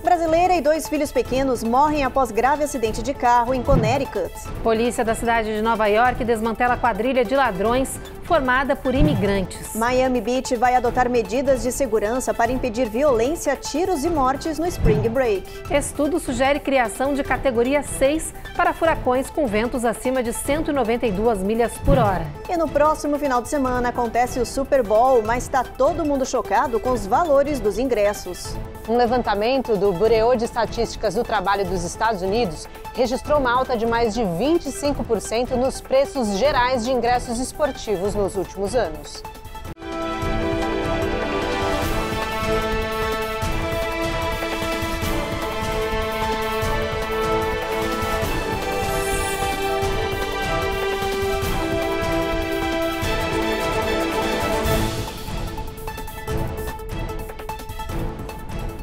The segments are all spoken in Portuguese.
Brasileira e 2 filhos pequenos morrem após grave acidente de carro em Connecticut. Polícia da cidade de Nova York desmantela a quadrilha de ladrões formada por imigrantes. Miami Beach vai adotar medidas de segurança para impedir violência, tiros e mortes no Spring Break. Estudo sugere criação de categoria 6 para furacões com ventos acima de 192 milhas por hora. E no próximo final de semana acontece o Super Bowl, mas está todo mundo chocado com os valores dos ingressos. Um levantamento do Bureau de Estatísticas do Trabalho dos Estados Unidos registrou uma alta de mais de 25% nos preços gerais de ingressos esportivos nos últimos anos.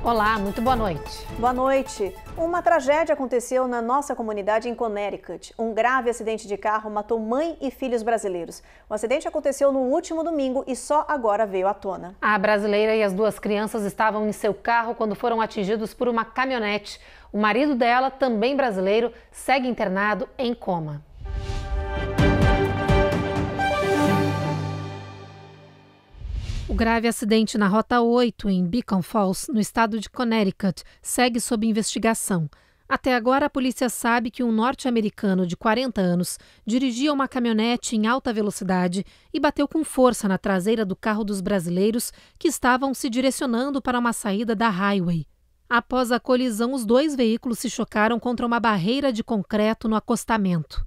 Olá, muito boa noite. Boa noite. Uma tragédia aconteceu na nossa comunidade em Connecticut. Um grave acidente de carro matou mãe e filhos brasileiros. O acidente aconteceu no último domingo e só agora veio à tona. A brasileira e as 2 crianças estavam em seu carro quando foram atingidos por uma caminhonete. O marido dela, também brasileiro, segue internado em coma. O grave acidente na Rota 8, em Beacon Falls, no estado de Connecticut, segue sob investigação. Até agora, a polícia sabe que um norte-americano de 40 anos dirigia uma caminhonete em alta velocidade e bateu com força na traseira do carro dos brasileiros que estavam se direcionando para uma saída da highway. Após a colisão, os 2 veículos se chocaram contra uma barreira de concreto no acostamento.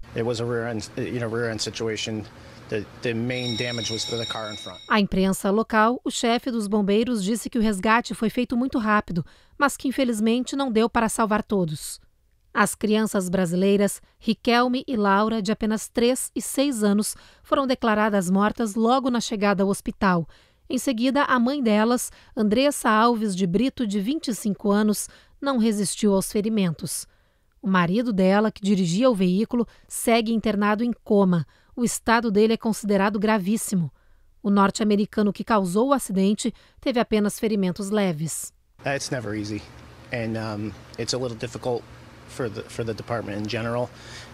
A imprensa local, o chefe dos bombeiros disse que o resgate foi feito muito rápido, mas que infelizmente não deu para salvar todos. As crianças brasileiras, Riquelme e Laura, de apenas 3 e 6 anos, foram declaradas mortas logo na chegada ao hospital. Em seguida, a mãe delas, Andressa Alves de Brito, de 25 anos, não resistiu aos ferimentos. O marido dela, que dirigia o veículo, segue internado em coma. O estado dele é considerado gravíssimo. O norte-americano que causou o acidente teve apenas ferimentos leves. It's never easy, and it's a little difficult for the department in general.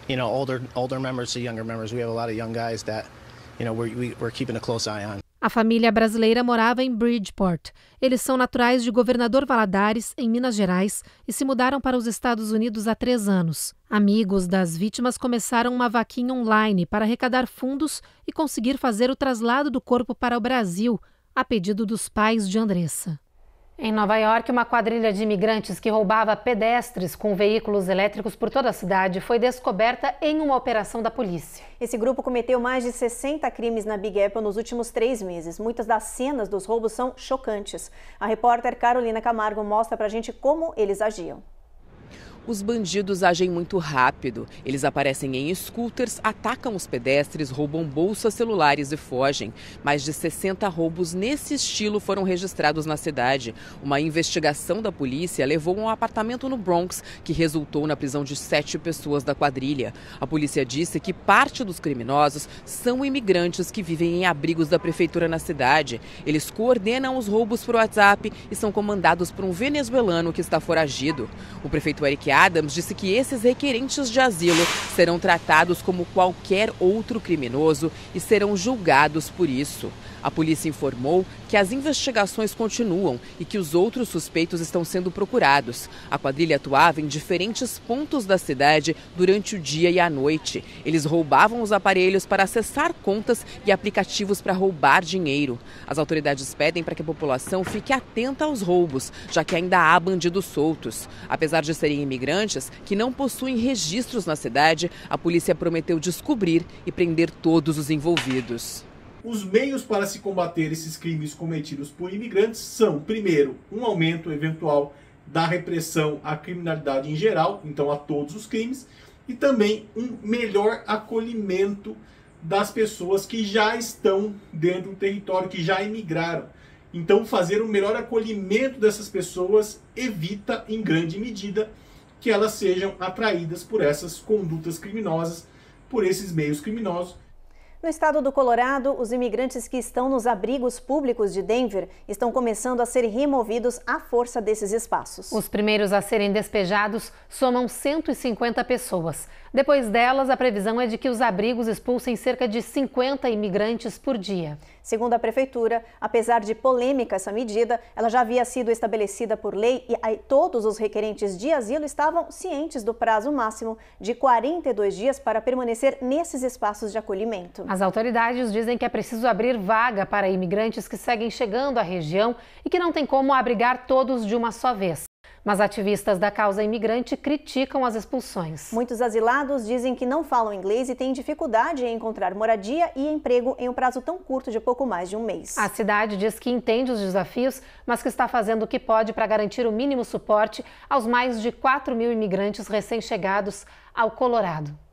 You know, older members to younger members. We have a lot of young guys that, you know, we're keeping a close eye on. A família brasileira morava em Bridgeport. Eles são naturais de Governador Valadares, em Minas Gerais, e se mudaram para os Estados Unidos há 3 anos. Amigos das vítimas começaram uma vaquinha online para arrecadar fundos e conseguir fazer o traslado do corpo para o Brasil, a pedido dos pais de Andressa. Em Nova York, uma quadrilha de imigrantes que roubava pedestres com veículos elétricos por toda a cidade foi descoberta em uma operação da polícia. Esse grupo cometeu mais de 60 crimes na Big Apple nos últimos 3 meses. Muitas das cenas dos roubos são chocantes. A repórter Carolina Camargo mostra pra gente como eles agiam. Os bandidos agem muito rápido. Eles aparecem em scooters, atacam os pedestres, roubam bolsas, celulares e fogem. Mais de 60 roubos nesse estilo foram registrados na cidade. Uma investigação da polícia levou a um apartamento no Bronx, que resultou na prisão de 7 pessoas da quadrilha. A polícia disse que parte dos criminosos são imigrantes que vivem em abrigos da prefeitura na cidade. Eles coordenam os roubos por WhatsApp e são comandados por um venezuelano que está foragido. O prefeito Eric Adams disse que esses requerentes de asilo serão tratados como qualquer outro criminoso e serão julgados por isso. A polícia informou que as investigações continuam e que os outros suspeitos estão sendo procurados. A quadrilha atuava em diferentes pontos da cidade durante o dia e a noite. Eles roubavam os aparelhos para acessar contas e aplicativos para roubar dinheiro. As autoridades pedem para que a população fique atenta aos roubos, já que ainda há bandidos soltos. Apesar de serem imigrantes que não possuem registros na cidade, a polícia prometeu descobrir e prender todos os envolvidos. Os meios para se combater esses crimes cometidos por imigrantes são, primeiro, um aumento eventual da repressão à criminalidade em geral, então a todos os crimes, e também um melhor acolhimento das pessoas que já estão dentro do território, que já imigraram. Então, fazer um melhor acolhimento dessas pessoas evita, em grande medida, que elas sejam atraídas por essas condutas criminosas, por esses meios criminosos. No estado do Colorado, os imigrantes que estão nos abrigos públicos de Denver estão começando a ser removidos à força desses espaços. Os primeiros a serem despejados somam 150 pessoas. Depois delas, a previsão é de que os abrigos expulsem cerca de 50 imigrantes por dia. Segundo a prefeitura, apesar de polêmica essa medida, ela já havia sido estabelecida por lei e todos os requerentes de asilo estavam cientes do prazo máximo de 42 dias para permanecer nesses espaços de acolhimento. As autoridades dizem que é preciso abrir vaga para imigrantes que seguem chegando à região e que não tem como abrigar todos de uma só vez. Mas ativistas da causa imigrante criticam as expulsões. Muitos asilados dizem que não falam inglês e têm dificuldade em encontrar moradia e emprego em um prazo tão curto de pouco mais de um mês. A cidade diz que entende os desafios, mas que está fazendo o que pode para garantir o mínimo suporte aos mais de 4.000 imigrantes recém-chegados ao Colorado.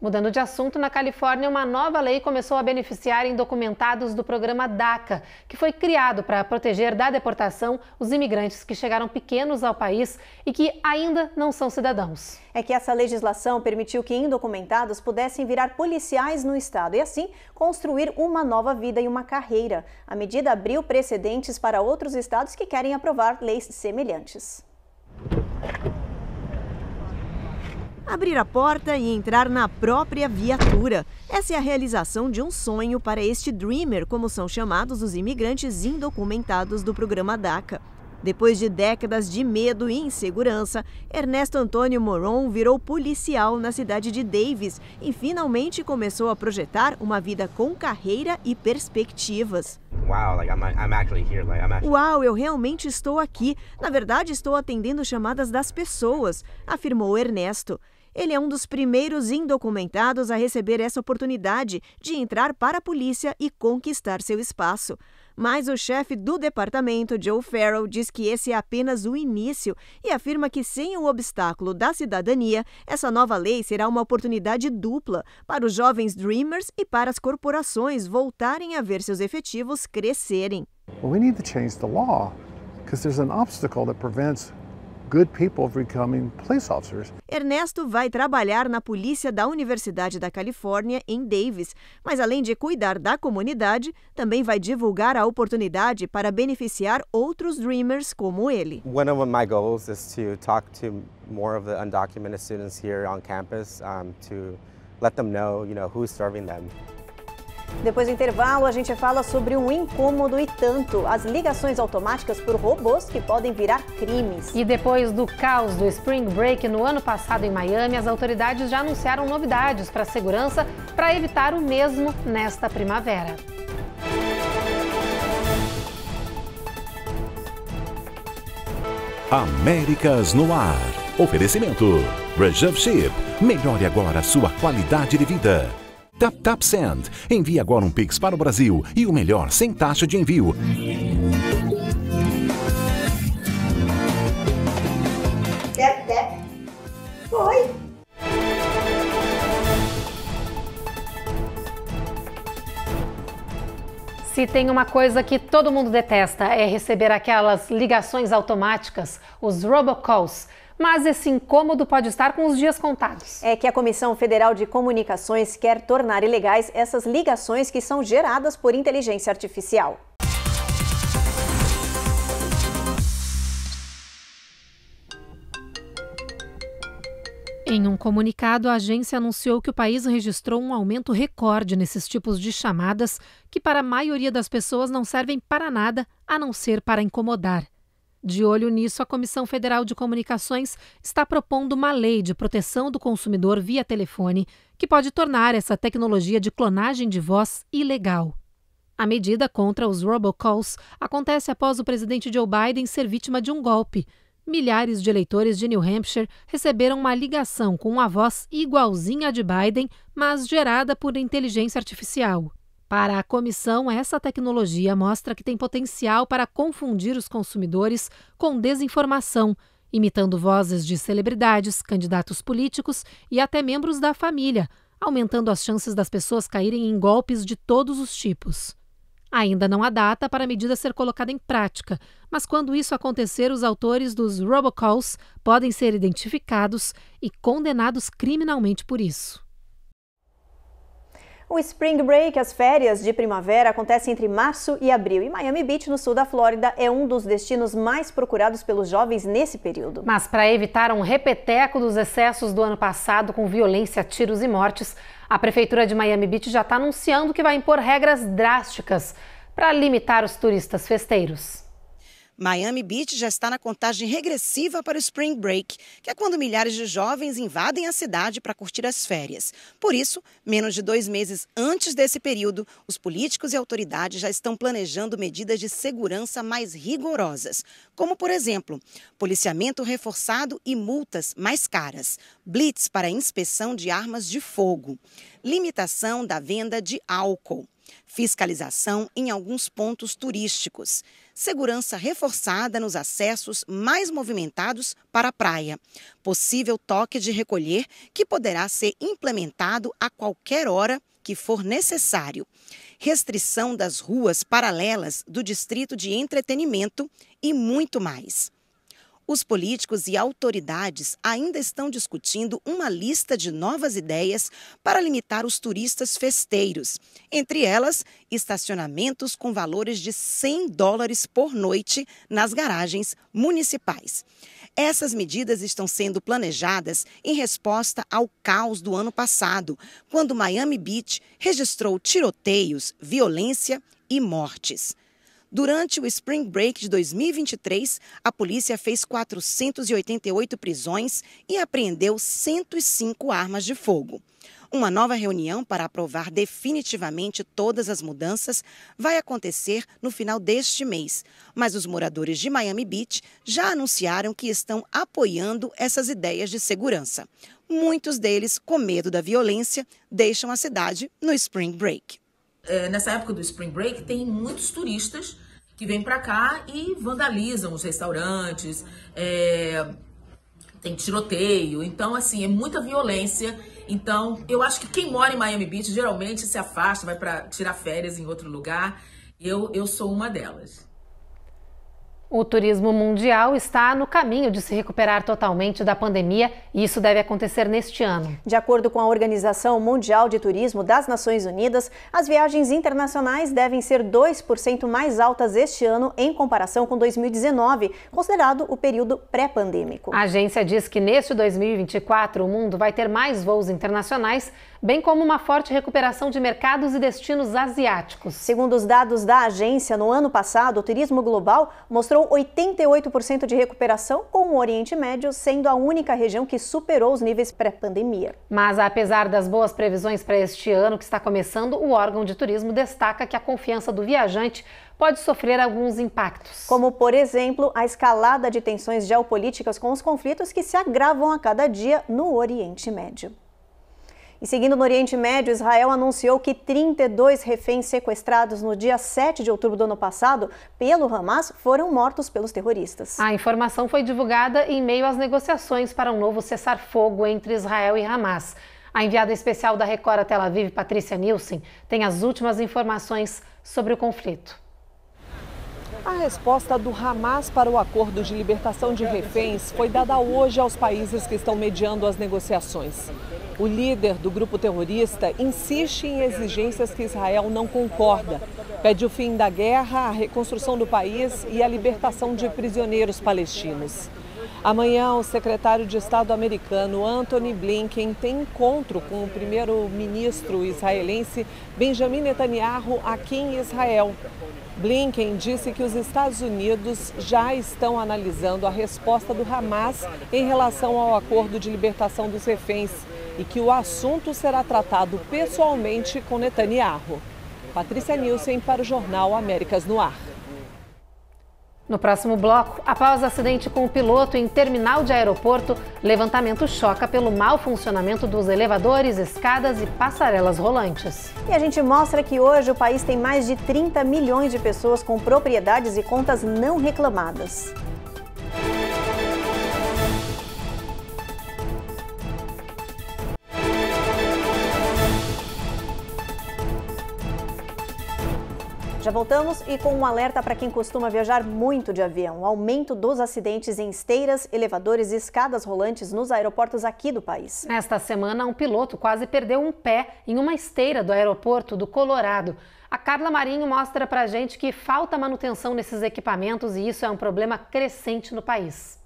Mudando de assunto, na Califórnia, uma nova lei começou a beneficiar indocumentados do programa DACA, que foi criado para proteger da deportação os imigrantes que chegaram pequenos ao país e que ainda não são cidadãos. É que essa legislação permitiu que indocumentados pudessem virar policiais no estado e, assim, construir uma nova vida e uma carreira. A medida abriu precedentes para outros estados que querem aprovar leis semelhantes. Abrir a porta e entrar na própria viatura. Essa é a realização de um sonho para este Dreamer, como são chamados os imigrantes indocumentados do programa DACA. Depois de décadas de medo e insegurança, Ernesto Antônio Moron virou policial na cidade de Davis e finalmente começou a projetar uma vida com carreira e perspectivas. Uau, eu realmente estou aqui. Na verdade, estou atendendo chamadas das pessoas, afirmou Ernesto. Ele é um dos primeiros indocumentados a receber essa oportunidade de entrar para a polícia e conquistar seu espaço. Mas o chefe do departamento, Joe Farrell, diz que esse é apenas o início e afirma que sem o obstáculo da cidadania, essa nova lei será uma oportunidade dupla para os jovens Dreamers e para as corporações voltarem a ver seus efetivos crescerem. Well, we need to change the law because there's an obstacle that prevents good people becoming police officers. Ernesto vai trabalhar na polícia da Universidade da Califórnia, em Davis, mas além de cuidar da comunidade, também vai divulgar a oportunidade para beneficiar outros Dreamers como ele. One of my goals is to talk to more of the undocumented students here on campus to let them know, who's serving them. Depois do intervalo, a gente fala sobre um incômodo e tanto, as ligações automáticas por robôs que podem virar crimes. E depois do caos do Spring Break no ano passado em Miami, as autoridades já anunciaram novidades para a segurança para evitar o mesmo nesta primavera. Américas no ar. Oferecimento. Reserve Ship. Melhore agora a sua qualidade de vida. Tap Send. Envie agora um Pix para o Brasil e o melhor sem taxa de envio. Tap. Foi. Se tem uma coisa que todo mundo detesta é receber aquelas ligações automáticas, os robocalls. Mas esse incômodo pode estar com os dias contados. É que a Comissão Federal de Comunicações quer tornar ilegais essas ligações que são geradas por inteligência artificial. Em um comunicado, a agência anunciou que o país registrou um aumento recorde nesses tipos de chamadas que para a maioria das pessoas não servem para nada a não ser para incomodar. De olho nisso, a Comissão Federal de Comunicações está propondo uma lei de proteção do consumidor via telefone que pode tornar essa tecnologia de clonagem de voz ilegal. A medida contra os robocalls acontece após o presidente Joe Biden ser vítima de um golpe. Milhares de eleitores de New Hampshire receberam uma ligação com uma voz igualzinha à de Biden, mas gerada por inteligência artificial. Para a comissão, essa tecnologia mostra que tem potencial para confundir os consumidores com desinformação, imitando vozes de celebridades, candidatos políticos e até membros da família, aumentando as chances das pessoas caírem em golpes de todos os tipos. Ainda não há data para a medida ser colocada em prática, mas quando isso acontecer, os autores dos robocalls podem ser identificados e condenados criminalmente por isso. O Spring Break, as férias de primavera, acontecem entre março e abril. E Miami Beach, no sul da Flórida, é um dos destinos mais procurados pelos jovens nesse período. Mas para evitar um repeteco dos excessos do ano passado com violência, tiros e mortes, a Prefeitura de Miami Beach já está anunciando que vai impor regras drásticas para limitar os turistas festeiros. Miami Beach já está na contagem regressiva para o Spring Break, que é quando milhares de jovens invadem a cidade para curtir as férias. Por isso, menos de 2 meses antes desse período, os políticos e autoridades já estão planejando medidas de segurança mais rigorosas, como, por exemplo, policiamento reforçado e multas mais caras, blitz para inspeção de armas de fogo, limitação da venda de álcool, fiscalização em alguns pontos turísticos, segurança reforçada nos acessos mais movimentados para a praia, possível toque de recolher que poderá ser implementado a qualquer hora que for necessário, restrição das ruas paralelas do distrito de entretenimento e muito mais. Os políticos e autoridades ainda estão discutindo uma lista de novas ideias para limitar os turistas festeiros. Entre elas, estacionamentos com valores de $100 por noite nas garagens municipais. Essas medidas estão sendo planejadas em resposta ao caos do ano passado, quando Miami Beach registrou tiroteios, violência e mortes. Durante o Spring Break de 2023, a polícia fez 488 prisões e apreendeu 105 armas de fogo. Uma nova reunião para aprovar definitivamente todas as mudanças vai acontecer no final deste mês, mas os moradores de Miami Beach já anunciaram que estão apoiando essas ideias de segurança. Muitos deles, com medo da violência, deixam a cidade no Spring Break. Nessa época do Spring Break, tem muitos turistas que vêm para cá e vandalizam os restaurantes, tem tiroteio, então assim, é muita violência. Então eu acho que quem mora em Miami Beach geralmente se afasta, vai para tirar férias em outro lugar. Eu sou uma delas. O turismo mundial está no caminho de se recuperar totalmente da pandemia e isso deve acontecer neste ano. De acordo com a Organização Mundial de Turismo das Nações Unidas, as viagens internacionais devem ser 2% mais altas este ano em comparação com 2019, considerado o período pré-pandêmico. A agência diz que neste 2024 o mundo vai ter mais voos internacionais, bem como uma forte recuperação de mercados e destinos asiáticos. Segundo os dados da agência, no ano passado, o turismo global mostrou 88% de recuperação, com o Oriente Médio sendo a única região que superou os níveis pré-pandemia. Mas apesar das boas previsões para este ano que está começando, o órgão de turismo destaca que a confiança do viajante pode sofrer alguns impactos. Como, por exemplo, a escalada de tensões geopolíticas com os conflitos que se agravam a cada dia no Oriente Médio. E seguindo no Oriente Médio, Israel anunciou que 32 reféns sequestrados no dia 7 de outubro do ano passado pelo Hamas foram mortos pelos terroristas. A informação foi divulgada em meio às negociações para um novo cessar-fogo entre Israel e Hamas. A enviada especial da Record a Tel Aviv, Patrícia Nilsen, tem as últimas informações sobre o conflito. A resposta do Hamas para o acordo de libertação de reféns foi dada hoje aos países que estão mediando as negociações. O líder do grupo terrorista insiste em exigências que Israel não concorda. Pede o fim da guerra, a reconstrução do país e a libertação de prisioneiros palestinos. Amanhã, o secretário de Estado americano Antony Blinken tem encontro com o primeiro-ministro israelense Benjamin Netanyahu aqui em Israel. Blinken disse que os Estados Unidos já estão analisando a resposta do Hamas em relação ao acordo de libertação dos reféns e que o assunto será tratado pessoalmente com Netanyahu. Patrícia Nilsen para o Jornal Américas no Ar. No próximo bloco, após acidente com o piloto em terminal de aeroporto, levantamento choca pelo mau funcionamento dos elevadores, escadas e passarelas rolantes. E a gente mostra que hoje o país tem mais de 30 milhões de pessoas com propriedades e contas não reclamadas. Já voltamos e com um alerta para quem costuma viajar muito de avião. O aumento dos acidentes em esteiras, elevadores e escadas rolantes nos aeroportos aqui do país. Nesta semana, um piloto quase perdeu um pé em uma esteira do aeroporto do Colorado. A Carla Marinho mostra pra gente que falta manutenção nesses equipamentos e isso é um problema crescente no país.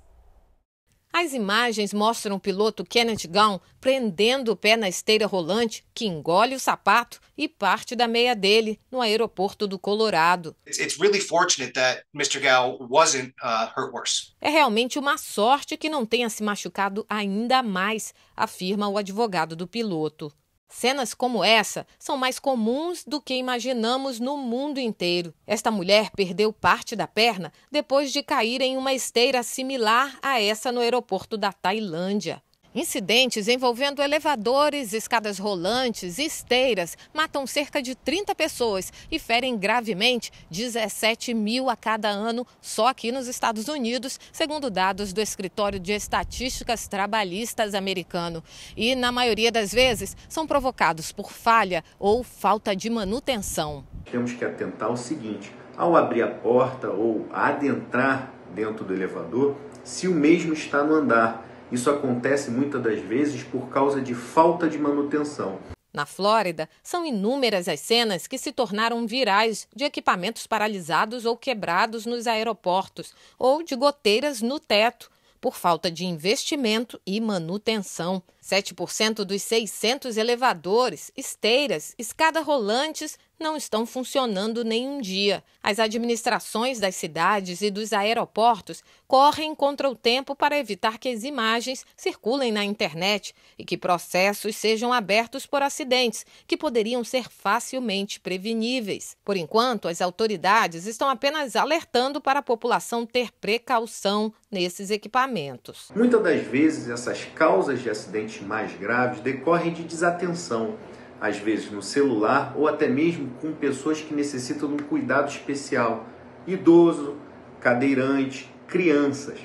As imagens mostram o piloto Kenneth Gaun prendendo o pé na esteira rolante que engole o sapato e parte da meia dele no aeroporto do Colorado. It's really fortunate that Mr. Gaun wasn't hurt worse. É realmente uma sorte que não tenha se machucado ainda mais, afirma o advogado do piloto. Cenas como essa são mais comuns do que imaginamos no mundo inteiro. Esta mulher perdeu parte da perna depois de cair em uma esteira similar a essa no aeroporto da Tailândia. Incidentes envolvendo elevadores, escadas rolantes e esteiras matam cerca de 30 pessoas e ferem gravemente 17 mil a cada ano só aqui nos Estados Unidos, segundo dados do Escritório de Estatísticas Trabalhistas americano. E, na maioria das vezes, são provocados por falha ou falta de manutenção. Temos que atentar ao seguinte: ao abrir a porta ou adentrar dentro do elevador, se o mesmo está no andar. Isso acontece muitas das vezes por causa de falta de manutenção. Na Flórida, são inúmeras as cenas que se tornaram virais de equipamentos paralisados ou quebrados nos aeroportos ou de goteiras no teto, por falta de investimento e manutenção. 7% dos 600 elevadores, esteiras, escadas rolantes não estão funcionando nem um dia. As administrações das cidades e dos aeroportos correm contra o tempo para evitar que as imagens circulem na internet e que processos sejam abertos por acidentes que poderiam ser facilmente preveníveis. Por enquanto, as autoridades estão apenas alertando para a população ter precaução nesses equipamentos. Muitas das vezes, essas causas de acidentes mais graves decorrem de desatenção, às vezes no celular ou até mesmo com pessoas que necessitam de um cuidado especial, idoso, cadeirante, crianças.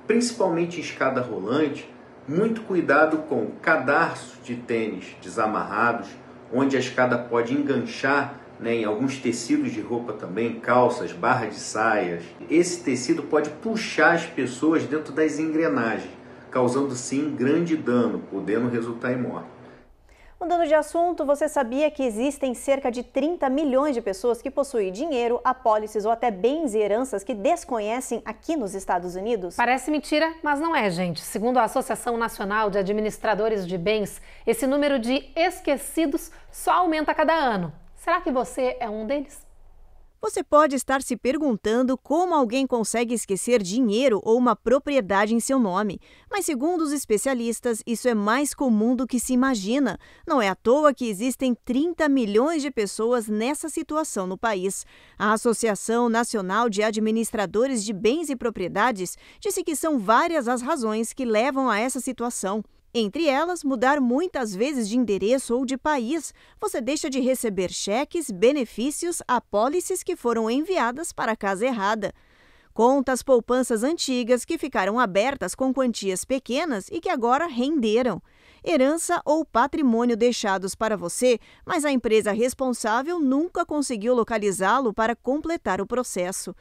Principalmente em escada rolante, muito cuidado com cadarços de tênis desamarrados, onde a escada pode enganchar em alguns tecidos de roupa também, calças, barras de saias. Esse tecido pode puxar as pessoas dentro das engrenagens, causando sim grande dano, podendo resultar em morte. Mudando de assunto, você sabia que existem cerca de 30 milhões de pessoas que possuem dinheiro, apólices ou até bens e heranças que desconhecem aqui nos Estados Unidos? Parece mentira, mas não é, gente. Segundo a Associação Nacional de Administradores de Bens, esse número de esquecidos só aumenta a cada ano. Será que você é um deles? Você pode estar se perguntando como alguém consegue esquecer dinheiro ou uma propriedade em seu nome. Mas, segundo os especialistas, isso é mais comum do que se imagina. Não é à toa que existem 30 milhões de pessoas nessa situação no país. A Associação Nacional de Administradores de Bens e Propriedades disse que são várias as razões que levam a essa situação. Entre elas, mudar muitas vezes de endereço ou de país. Você deixa de receber cheques, benefícios, apólices que foram enviadas para a casa errada. Contas poupanças antigas que ficaram abertas com quantias pequenas e que agora renderam. Herança ou patrimônio deixados para você, mas a empresa responsável nunca conseguiu localizá-lo para completar o processo.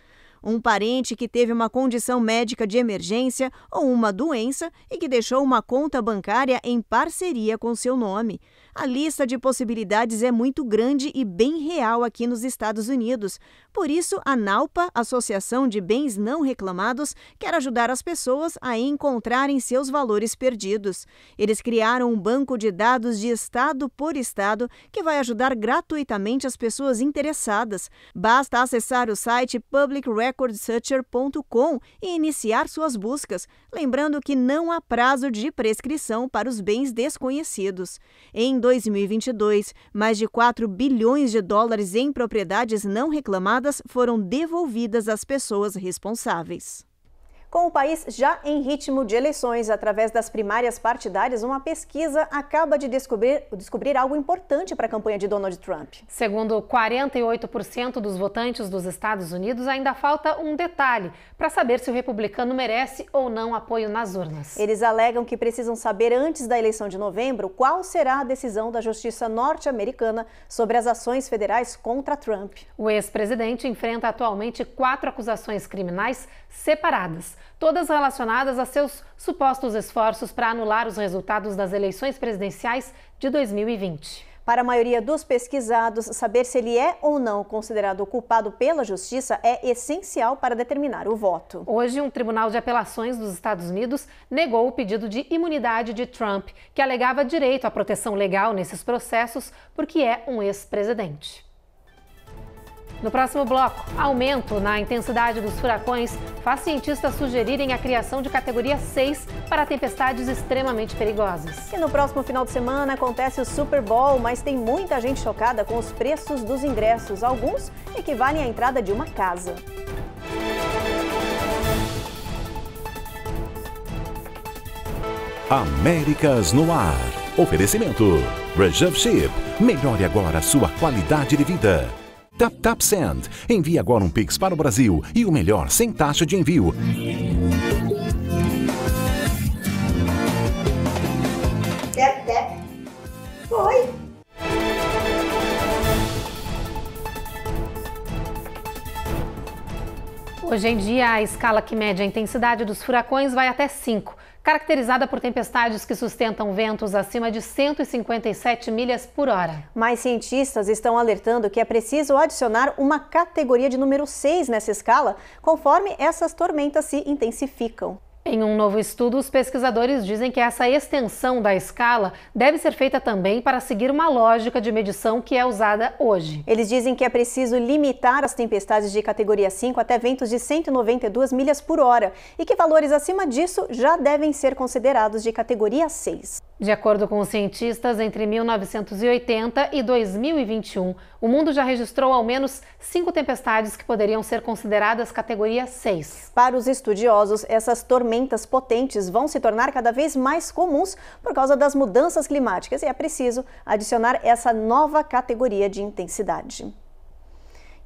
Um parente que teve uma condição médica de emergência ou uma doença e que deixou uma conta bancária em parceria com seu nome. A lista de possibilidades é muito grande e bem real aqui nos Estados Unidos. Por isso, a NALPA, Associação de Bens Não Reclamados, quer ajudar as pessoas a encontrarem seus valores perdidos. Eles criaram um banco de dados de estado por estado que vai ajudar gratuitamente as pessoas interessadas. Basta acessar o site publicrecordsearcher.com e iniciar suas buscas, lembrando que não há prazo de prescrição para os bens desconhecidos. Em 2022, mais de 4 bilhões de dólares em propriedades não reclamadas foram devolvidas às pessoas responsáveis. Com o país já em ritmo de eleições, através das primárias partidárias, uma pesquisa acaba de descobrir algo importante para a campanha de Donald Trump. Segundo 48% dos votantes dos Estados Unidos, ainda falta um detalhe para saber se o republicano merece ou não apoio nas urnas. Eles alegam que precisam saber antes da eleição de novembro qual será a decisão da Justiça norte-americana sobre as ações federais contra Trump. O ex-presidente enfrenta atualmente 4 acusações criminais separadas, todas relacionadas a seus supostos esforços para anular os resultados das eleições presidenciais de 2020. Para a maioria dos pesquisados, saber se ele é ou não considerado culpado pela justiça é essencial para determinar o voto. Hoje, um tribunal de apelações dos Estados Unidos negou o pedido de imunidade de Trump, que alegava direito à proteção legal nesses processos porque é um ex-presidente. No próximo bloco, aumento na intensidade dos furacões faz cientistas sugerirem a criação de categoria 6 para tempestades extremamente perigosas. E no próximo final de semana acontece o Super Bowl, mas tem muita gente chocada com os preços dos ingressos. Alguns equivalem à entrada de uma casa. Américas no Ar. Oferecimento. Reserve Ship. Melhore agora a sua qualidade de vida. Tap Send. Envie agora um Pix para o Brasil e o melhor sem taxa de envio. Tap. Foi. Hoje em dia, a escala que mede a intensidade dos furacões vai até 5, caracterizada por tempestades que sustentam ventos acima de 157 milhas por hora. Mas cientistas estão alertando que é preciso adicionar uma categoria de número 6 nessa escala, conforme essas tormentas se intensificam. Em um novo estudo, os pesquisadores dizem que essa extensão da escala deve ser feita também para seguir uma lógica de medição que é usada hoje. Eles dizem que é preciso limitar as tempestades de categoria 5 até ventos de 192 milhas por hora e que valores acima disso já devem ser considerados de categoria 6. De acordo com os cientistas, entre 1980 e 2021, o mundo já registrou ao menos 5 tempestades que poderiam ser consideradas categoria 6. Para os estudiosos, essas tormentas potentes vão se tornar cada vez mais comuns por causa das mudanças climáticas e é preciso adicionar essa nova categoria de intensidade.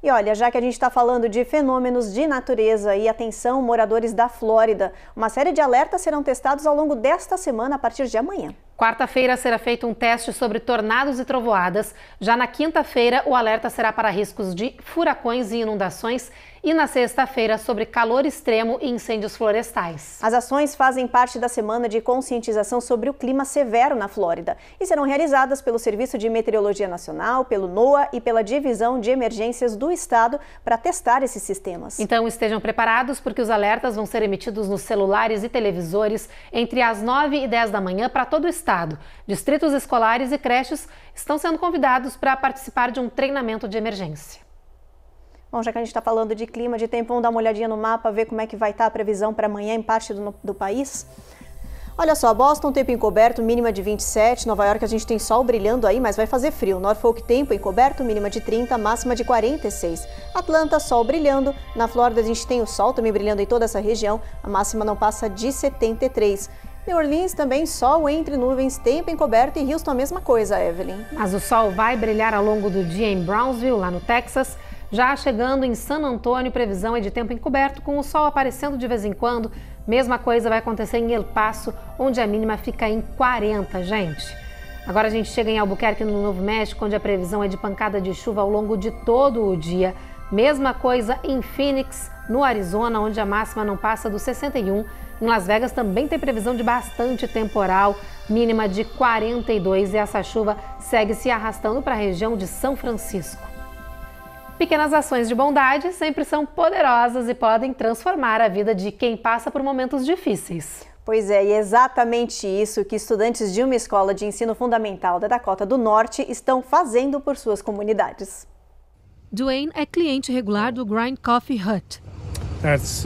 E olha, já que a gente está falando de fenômenos de natureza e atenção, moradores da Flórida, uma série de alertas serão testados ao longo desta semana a partir de amanhã. Quarta-feira será feito um teste sobre tornados e trovoadas. Já na quinta-feira, o alerta será para riscos de furacões e inundações. E na sexta-feira, sobre calor extremo e incêndios florestais. As ações fazem parte da semana de conscientização sobre o clima severo na Flórida e serão realizadas pelo Serviço de Meteorologia Nacional, pelo NOAA e pela Divisão de Emergências do Estado para testar esses sistemas. Então estejam preparados porque os alertas vão ser emitidos nos celulares e televisores entre as 9 e 10 da manhã para todo o estado. Distritos escolares e creches estão sendo convidados para participar de um treinamento de emergência. Bom, já que a gente está falando de clima, de tempo, vamos dar uma olhadinha no mapa, ver como é que vai estar a previsão para amanhã em parte do país. Olha só, Boston, tempo encoberto, mínima de 27. Nova York, a gente tem sol brilhando aí, mas vai fazer frio. Norfolk, tempo encoberto, mínima de 30, máxima de 46. Atlanta, sol brilhando. Na Flórida, a gente tem o sol também brilhando em toda essa região. A máxima não passa de 73. New Orleans também sol entre nuvens, tempo encoberto e Houston a mesma coisa, Evelyn. Mas o sol vai brilhar ao longo do dia em Brownsville, lá no Texas. Já chegando em San Antônio, previsão é de tempo encoberto, com o sol aparecendo de vez em quando. Mesma coisa vai acontecer em El Paso, onde a mínima fica em 40, gente. Agora a gente chega em Albuquerque, no Novo México, onde a previsão é de pancada de chuva ao longo de todo o dia. Mesma coisa em Phoenix, no Arizona, onde a máxima não passa dos 61. Em Las Vegas também tem previsão de bastante temporal, mínima de 42, e essa chuva segue se arrastando para a região de São Francisco. Pequenas ações de bondade sempre são poderosas e podem transformar a vida de quem passa por momentos difíceis. Pois é, e é exatamente isso que estudantes de uma escola de ensino fundamental da Dakota do Norte estão fazendo por suas comunidades. Dwayne é cliente regular do Grind Coffee Hut. That's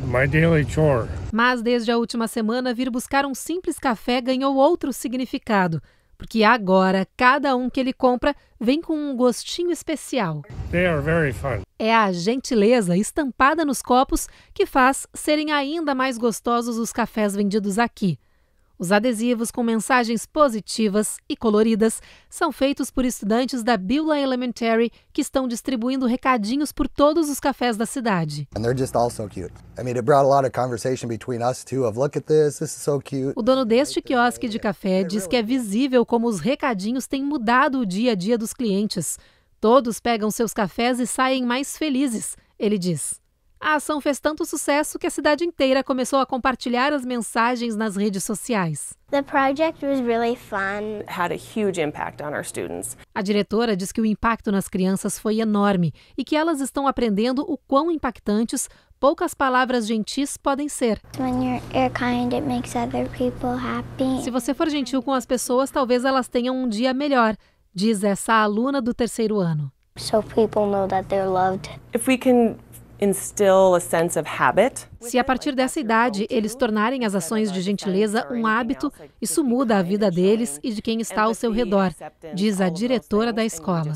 my daily chore. Mas desde a última semana, vir buscar um simples café ganhou outro significado. porque agora cada um que ele compra vem com um gostinho especial. They are very fun. É a gentileza estampada nos copos que faz serem ainda mais gostosos os cafés vendidos aqui. Os adesivos com mensagens positivas e coloridas são feitos por estudantes da Beulah Elementary que estão distribuindo recadinhos por todos os cafés da cidade. O dono deste quiosque de café diz que é visível como os recadinhos têm mudado o dia a dia dos clientes. Todos pegam seus cafés e saem mais felizes, ele diz. A ação fez tanto sucesso que a cidade inteira começou a compartilhar as mensagens nas redes sociais. The project was really fun. It had a huge impact on our students. A diretora diz que o impacto nas crianças foi enorme e que elas estão aprendendo o quão impactantes poucas palavras gentis podem ser. When you're kind, it makes other people happy. Se você for gentil com as pessoas, talvez elas tenham um dia melhor, diz essa aluna do 3º ano. So people know that they're loved. If we can instill a sense of habit. Se a partir dessa idade eles tornarem as ações de gentileza um hábito, isso muda a vida deles e de quem está ao seu redor, diz a diretora da escola.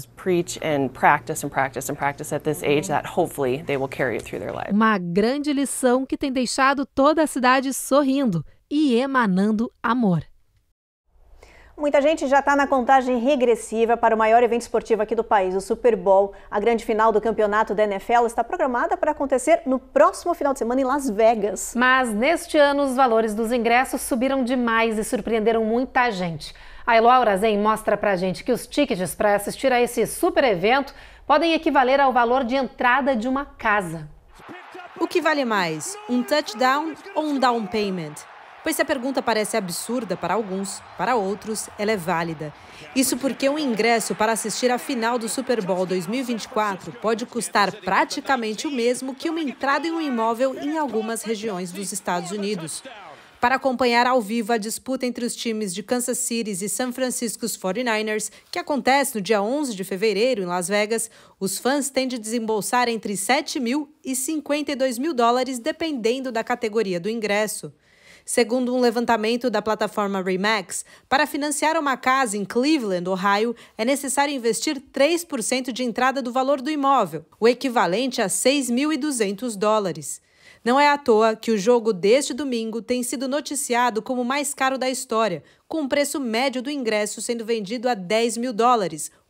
Uma grande lição que tem deixado toda a cidade sorrindo e emanando amor. Muita gente já está na contagem regressiva para o maior evento esportivo aqui do país, o Super Bowl. A grande final do campeonato da NFL está programada para acontecer no próximo final de semana em Las Vegas. Mas neste ano os valores dos ingressos subiram demais e surpreenderam muita gente. A Eloá Urazen mostra pra gente que os tickets para assistir a esse super evento podem equivaler ao valor de entrada de uma casa. O que vale mais, um touchdown ou um down payment? Pois se a pergunta parece absurda para alguns, para outros, ela é válida. Isso porque um ingresso para assistir a final do Super Bowl 2024 pode custar praticamente o mesmo que uma entrada em um imóvel em algumas regiões dos Estados Unidos. Para acompanhar ao vivo a disputa entre os times de Kansas City e San Francisco's 49ers, que acontece no dia 11 de fevereiro em Las Vegas, os fãs têm de desembolsar entre $7 mil e $52 mil, dependendo da categoria do ingresso. Segundo um levantamento da plataforma Remax, para financiar uma casa em Cleveland, Ohio, é necessário investir 3% de entrada do valor do imóvel, o equivalente a $6.200. Não é à toa que o jogo deste domingo tem sido noticiado como o mais caro da história, com o preço médio do ingresso sendo vendido a $10 mil,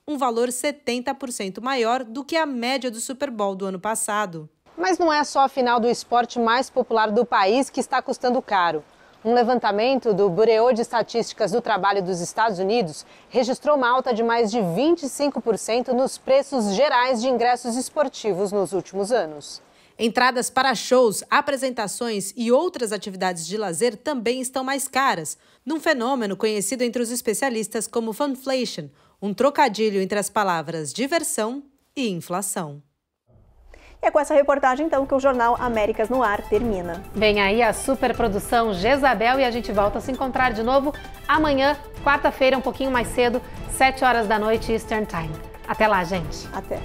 um valor 70% maior do que a média do Super Bowl do ano passado. Mas não é só a final do esporte mais popular do país que está custando caro. Um levantamento do Bureau de Estatísticas do Trabalho dos Estados Unidos registrou uma alta de mais de 25% nos preços gerais de ingressos esportivos nos últimos anos. Entradas para shows, apresentações e outras atividades de lazer também estão mais caras, num fenômeno conhecido entre os especialistas como funflation, um trocadilho entre as palavras diversão e inflação. E é com essa reportagem, então, que o Jornal Américas no Ar termina. Vem aí a superprodução Jezabel e a gente volta a se encontrar de novo amanhã, quarta-feira, um pouquinho mais cedo, 7 horas da noite, Eastern Time. Até lá, gente. Até.